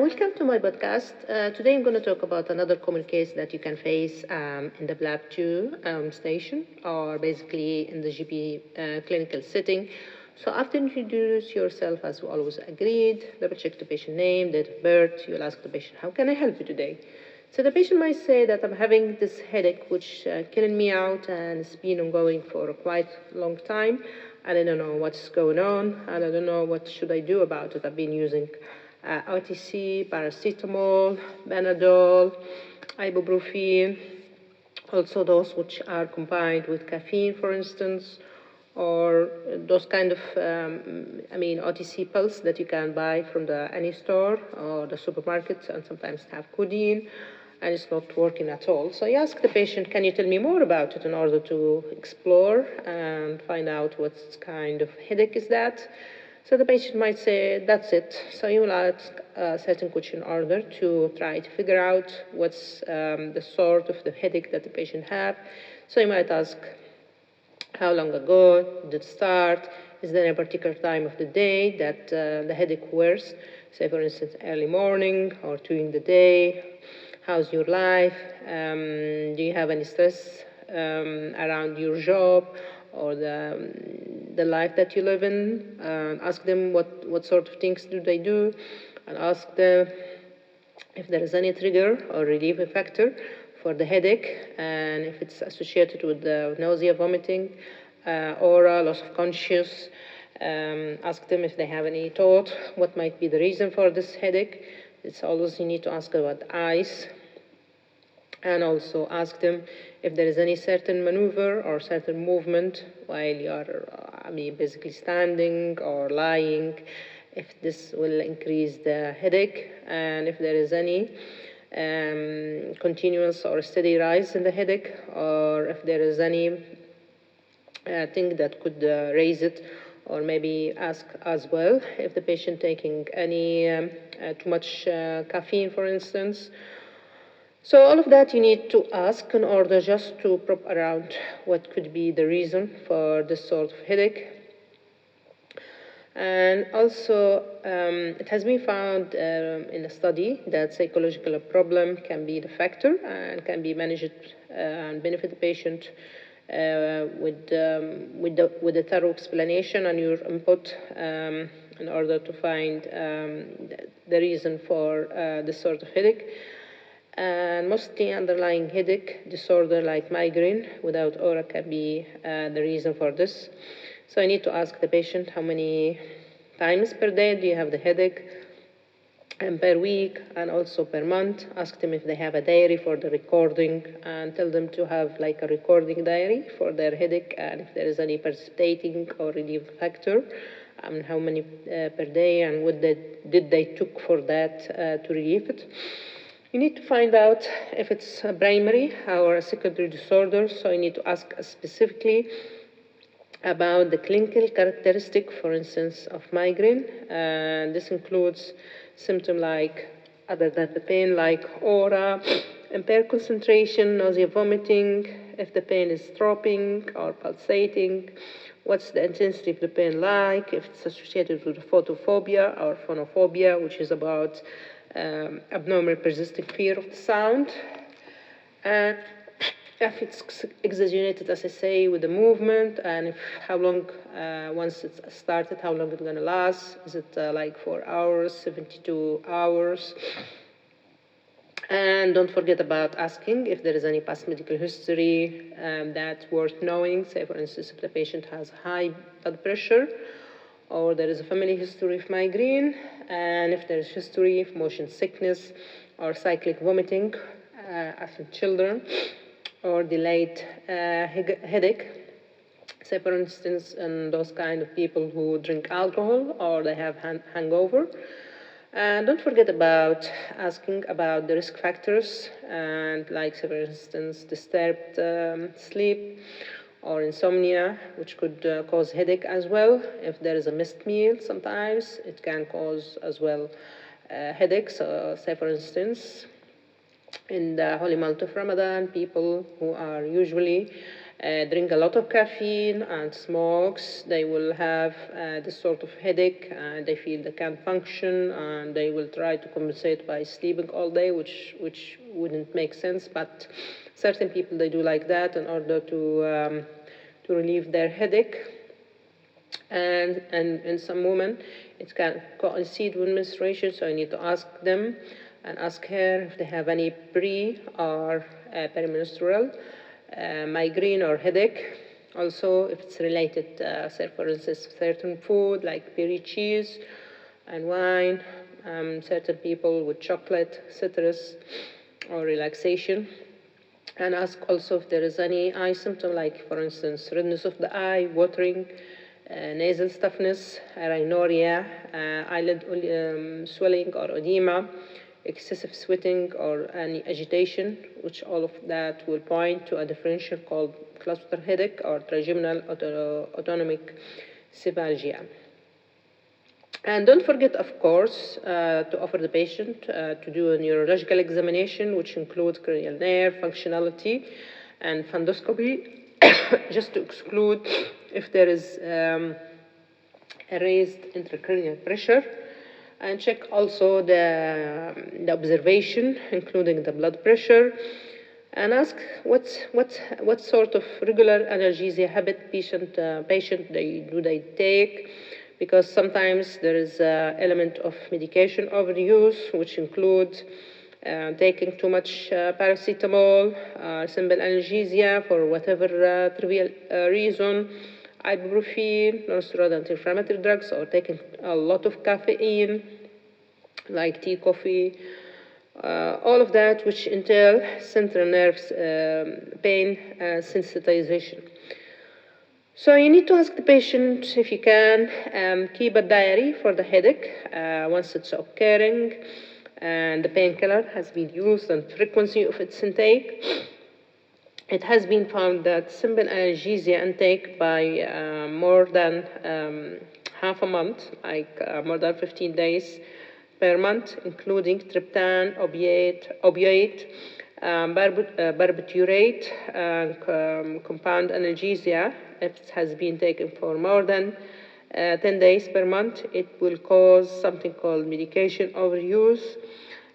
Welcome to my podcast. Today I'm going to talk about another common case that you can face in the Lab 2 station, or basically in the GP clinical setting. So after you introduce yourself, as we always agreed, double check the patient name, date of birth. You'll ask the patient, how can I help you today? So the patient might say that I'm having this headache which killing me out, and it's been ongoing for a quite long time, and I don't know what's going on, and I don't know what should I do about it. I've been using OTC, paracetamol, Benadryl, ibuprofen, also those which are combined with caffeine, for instance, or those kind of, OTC pills that you can buy from any store or the supermarkets, and sometimes have codeine, and it's not working at all. So you ask the patient, can you tell me more about it, in order to explore and find out what kind of headache is that. So the patient might say, that's it. So you will ask a certain question in order to try to figure out what's the sort of the headache that the patient have. So you might ask, how long ago did it start? Is there a particular time of the day that the headache worse? Say, for instance, early morning or during the day. How's your life? Do you have any stress around your job or the life that you live in? Ask them what sort of things do they do, and ask them if there is any trigger or relief factor for the headache, and if it's associated with the nausea, vomiting, aura, loss of conscious. Ask them if they have any thought, what might be the reason for this headache. It's always you need to ask about eyes, and also ask them if there is any certain maneuver or certain movement while you are, basically standing or lying, if this will increase the headache, and if there is any continuous or steady rise in the headache, or if there is any thing that could raise it, or maybe ask as well if the patient taking any too much caffeine, for instance. So all of that you need to ask in order just to probe around what could be the reason for this sort of headache. And also, it has been found in a study that psychological problem can be the factor and can be managed and benefit the patient with a thorough explanation and your input in order to find the reason for this sort of headache. And mostly underlying headache disorder like migraine without aura can be the reason for this. So I need to ask the patient how many times per day do you have the headache, and per week, and also per month. Ask them if they have a diary for the recording, and tell them to have like a recording diary for their headache, and if there is any precipitating or relief factor, how many per day, and what did they took for that to relieve it. You need to find out if it's a primary or a secondary disorder, so you need to ask specifically about the clinical characteristic, for instance, of migraine. And this includes symptoms like, other than the pain, like aura, impaired concentration, nausea, vomiting, if the pain is throbbing or pulsating, what's the intensity of the pain like, if it's associated with photophobia or phonophobia, which is about abnormal persistent fear of the sound, and if it's exaggerated, as I say, with the movement, and if how long, once it's started, how long it's going to last. Is it like 4 hours, 72 hours? And don't forget about asking if there is any past medical history that's worth knowing. Say, for instance, if the patient has high blood pressure, or there is a family history of migraine, and if there is history of motion sickness or cyclic vomiting as in children, or delayed headache. Say, for instance, in those kind of people who drink alcohol or they have hangover. And don't forget about asking about the risk factors, and like, say, for instance, disturbed sleep or insomnia, which could cause headache as well. If there is a missed meal, sometimes it can cause as well headaches. Say, for instance, in the holy month of Ramadan, people who are usually drink a lot of caffeine and smokes, they will have this sort of headache, and they feel they can't function, and they will try to compensate by sleeping all day, which wouldn't make sense, but certain people, they do like that in order to relieve their headache. And in some women, it can coincide with menstruation, so you need to ask them and ask her if they have any pre or perimenstrual migraine or headache. Also, if it's related, say for instance, certain food like berry cheese and wine, certain people with chocolate, citrus, or relaxation. And ask also if there is any eye symptom, like for instance, redness of the eye, watering, nasal stuffness, rhinorrhea, eyelid swelling or edema, excessive sweating, or any agitation, which all of that will point to a differential called cluster headache or trigeminal autonomic cephalgia. And don't forget, of course, to offer the patient to do a neurological examination, which includes cranial nerve functionality and fundoscopy, just to exclude if there is a raised intracranial pressure, and check also the observation, including the blood pressure, and ask what sort of regular analgesia habit patient do they take, because sometimes there is an element of medication overuse, which includes taking too much paracetamol, simple analgesia for whatever trivial reason, ibuprofen, non-steroidal anti-inflammatory drugs, or taking a lot of caffeine, like tea, coffee, all of that, which entail central nerves pain sensitization. So you need to ask the patient if you can keep a diary for the headache once it's occurring, and the painkiller has been used and frequency of its intake. It has been found that simple analgesia intake by more than half a month, like more than 15 days per month, including triptan, opioid, barbiturate, and compound analgesia, if it has been taken for more than 10 days per month, it will cause something called medication overuse.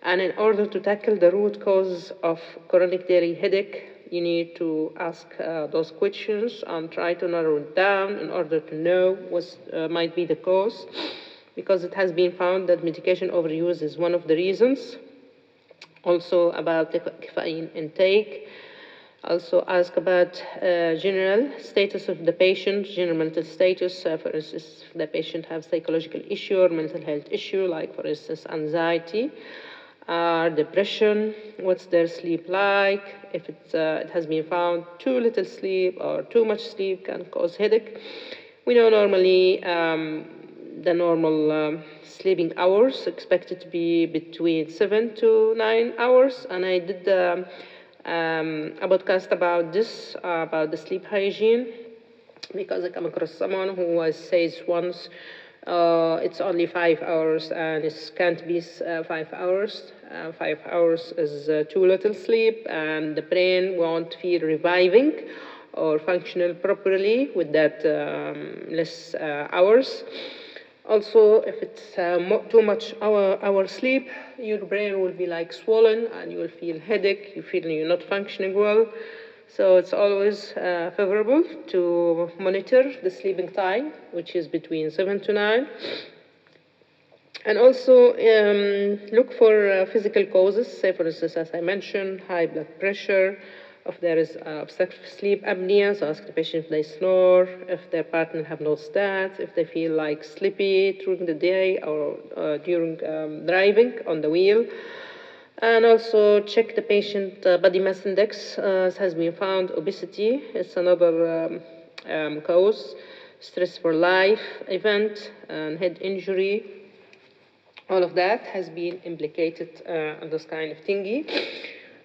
And in order to tackle the root cause of chronic daily headache, you need to ask those questions and try to narrow it down in order to know what might be the cause, because it has been found that medication overuse is one of the reasons. Also about the caffeine intake. Also ask about general status of the patient, general mental status. For instance, if the patient has psychological issue or mental health issue, like for instance anxiety, depression, what's their sleep like. If it has been found too little sleep or too much sleep can cause headache. We know normally the normal sleeping hours expected to be between 7 to 9 hours, and I did a podcast about this, about the sleep hygiene, because I come across someone who says once it's only 5 hours, and it can't be 5 hours. 5 hours is too little sleep, and the brain won't feel reviving or functional properly with that less hours. Also, if it's too much hour sleep, your brain will be like swollen, and you will feel headache, you feel you're not functioning well. So it's always favorable to monitor the sleeping time, which is between 7 to 9. And also look for physical causes, say for instance, as I mentioned, high blood pressure. If there is obstructive sleep apnea, so ask the patient if they snore, if their partner have noticed that, if they feel like sleepy during the day or during driving on the wheel. And also check the patient body mass index. As has been found, obesity is another cause, stress for life event, and head injury. All of that has been implicated on this kind of thingy.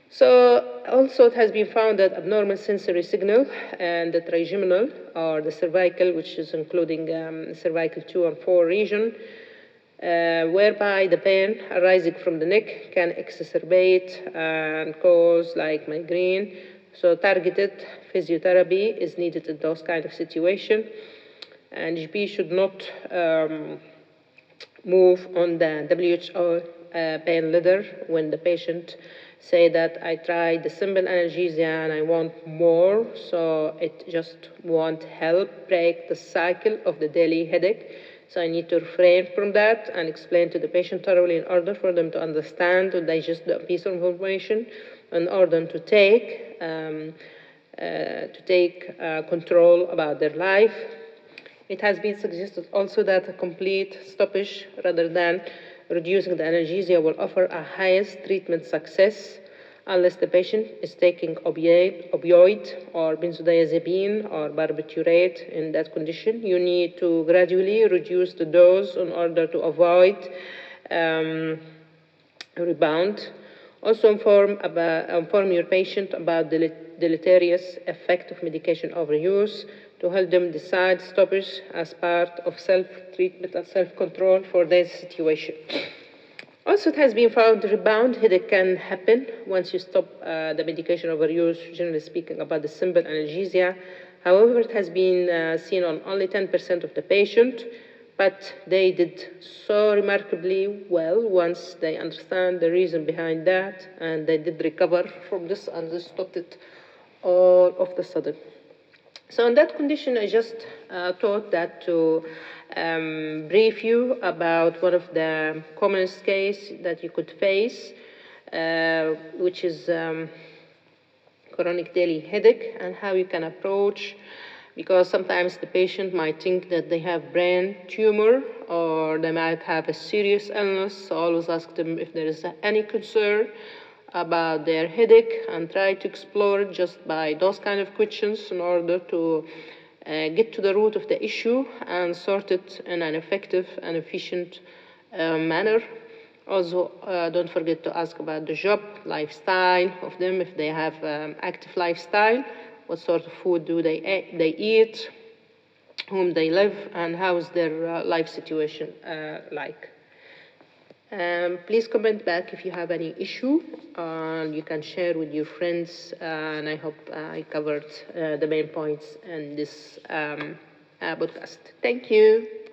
So also it has been found that abnormal sensory signal and the trigeminal or the cervical, which is including cervical 2 and 4 region, whereby the pain arising from the neck can exacerbate and cause like migraine, So targeted physiotherapy is needed in those kind of situation. And GP should not move on the WHO pain letter when the patient say that I tried the simple analgesia and I want more, so it just won't help break the cycle of the daily headache. So I need to refrain from that and explain to the patient thoroughly in order for them to understand, to digest the piece of information, in order to take control about their life. It has been suggested also that a complete stoppage rather than reducing the analgesia will offer a highest treatment success unless the patient is taking opioid or benzodiazepine or barbiturate. In that condition, you need to gradually reduce the dose in order to avoid rebound. Also inform your patient about the deleterious effect of medication overuse to help them decide stoppage as part of self-treatment and self-control for their situation. Also, it has been found rebound headache can happen once you stop the medication overuse, generally speaking, about the simple analgesia. However, it has been seen on only 10% of the patient, but they did so remarkably well once they understand the reason behind that, and they did recover from this and they stopped it all of the sudden. So in that condition, I just thought that to brief you about one of the commonest case that you could face, which is chronic daily headache, and how you can approach, because sometimes the patient might think that they have brain tumor or they might have a serious illness. So always ask them if there is any concern about their headache and try to explore it just by those kind of questions in order to get to the root of the issue and sort it in an effective and efficient manner. Also, don't forget to ask about the job, lifestyle of them, if they have active lifestyle, what sort of food do they eat, whom they live, and how is their life situation like. Please comment back if you have any issue, and you can share with your friends, and I hope I covered the main points in this podcast. Thank you.